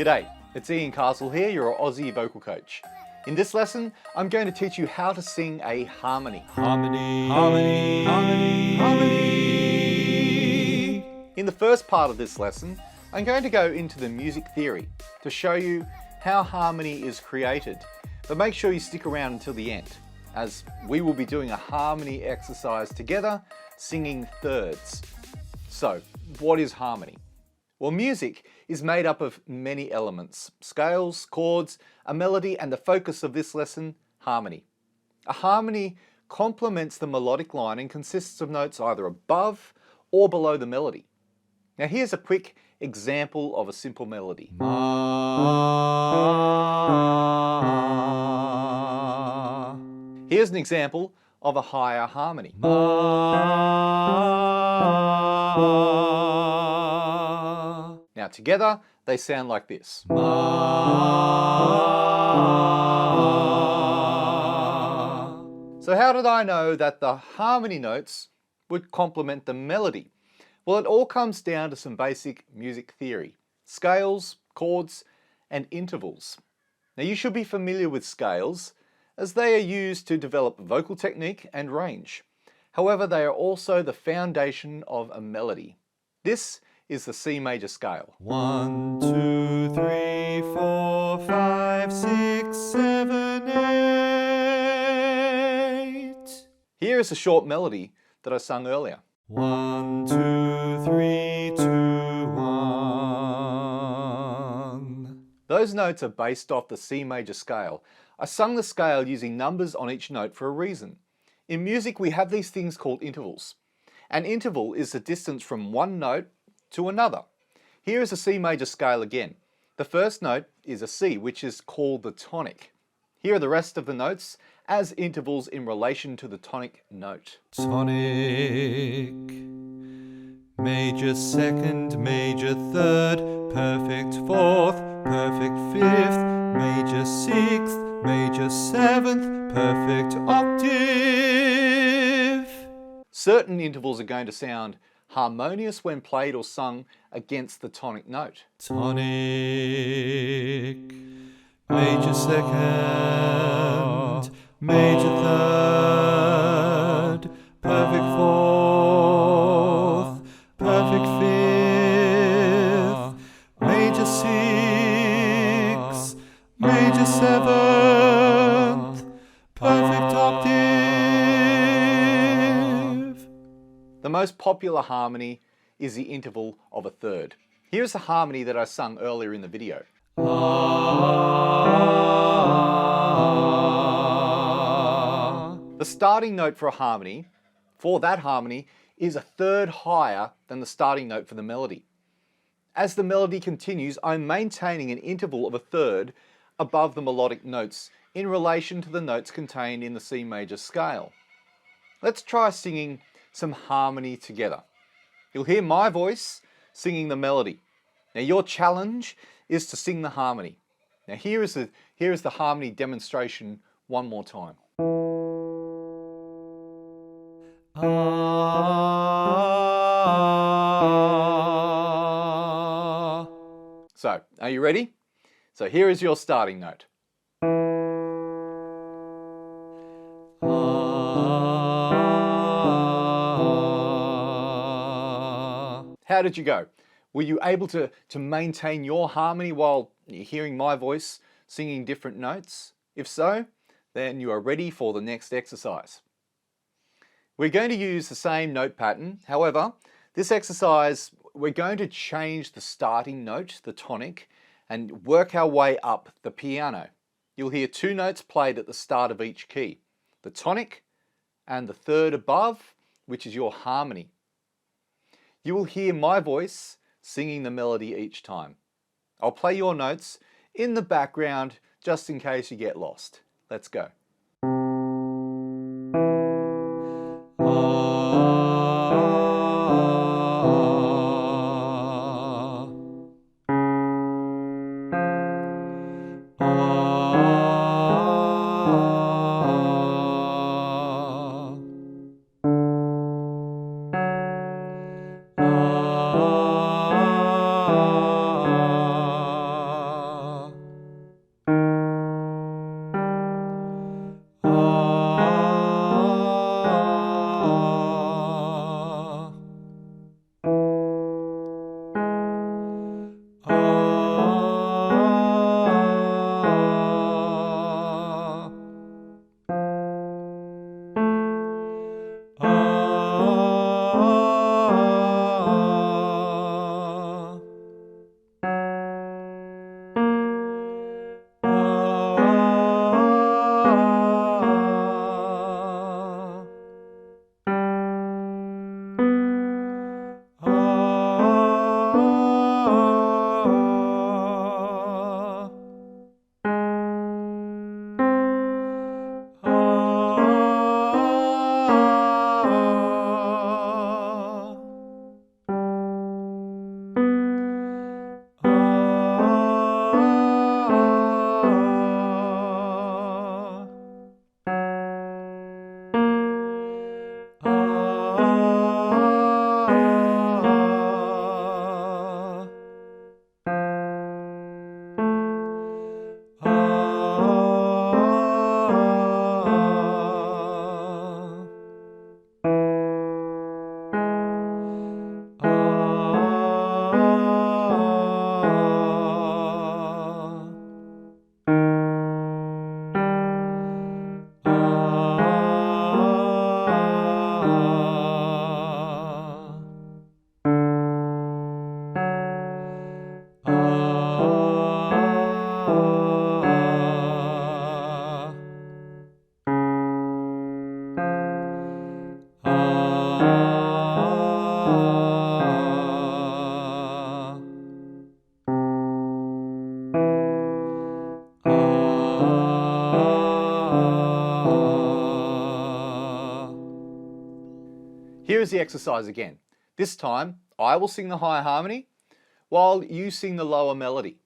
G'day, it's Ian Castle here, your Aussie vocal coach. In this lesson, I'm going to teach you how to sing a harmony. Harmony, harmony, harmony, harmony. In the first part of this lesson, I'm going to go into the music theory to show you how harmony is created. But make sure you stick around until the end, as we will be doing a harmony exercise together, singing thirds. So, what is harmony? Well, music is made up of many elements: scales, chords, a melody, and the focus of this lesson, harmony. A harmony complements the melodic line and consists of notes either above or below the melody. Now here's a quick example of a simple melody. Here's an example of a higher harmony. Now together, they sound like this. So how did I know that the harmony notes would complement the melody? Well, it all comes down to some basic music theory: scales, chords, and intervals. Now you should be familiar with scales, as they are used to develop vocal technique and range. However, they are also the foundation of a melody. This is the C major scale. 1, 2, 3, 4, 5, 6, 7, 8. Here is a short melody that I sung earlier. 1, 2, 3, 2, 1. Those notes are based off the C major scale. I sung the scale using numbers on each note for a reason. In music, we have these things called intervals. An interval is the distance from one note to another. Here is a C major scale again. The first note is a C, which is called the tonic. Here are the rest of the notes as intervals in relation to the tonic note. Tonic, major second, major third, perfect fourth, perfect fifth, major sixth, major seventh, perfect octave. Certain intervals are going to sound harmonious when played or sung against the tonic note. Tonic, major second, major third, perfect fourth, perfect fifth, major sixth, major seventh, perfect octave. The most popular harmony is the interval of a third. Here's the harmony that I sung earlier in the video. The starting note for a harmony, for that harmony, is a third higher than the starting note for the melody. As the melody continues, I'm maintaining an interval of a third above the melodic notes in relation to the notes contained in the C major scale. Let's try singing some harmony together. You'll hear my voice singing the melody. Now your challenge is to sing the harmony. Now here is the harmony demonstration one more time. So, are you ready? So here is your starting note. How did you go? Were you able to maintain your harmony while hearing my voice singing different notes? If so, then you are ready for the next exercise. We're going to use the same note pattern. However, this exercise, we're going to change the starting note, the tonic, and work our way up the piano. You'll hear two notes played at the start of each key: the tonic and the third above, which is your harmony. You will hear my voice singing the melody each time. I'll play your notes in the background just in case you get lost. Let's go. Here's the exercise again. This time, I will sing the high harmony while you sing the lower melody.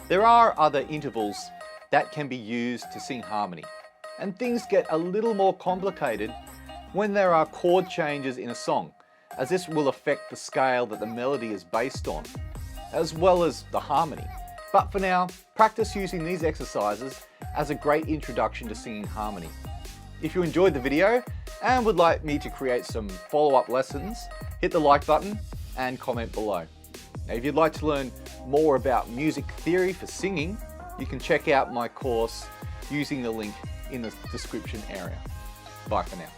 There are other intervals that can be used to sing harmony, and things get a little more complicated when there are chord changes in a song, as this will affect the scale that the melody is based on, as well as the harmony. But for now, practice using these exercises as a great introduction to singing harmony. If you enjoyed the video and would like me to create some follow-up lessons, hit the like button and comment below. Now, if you'd like to learn more about music theory for singing, you can check out my course using the link in the description area. Bye for now.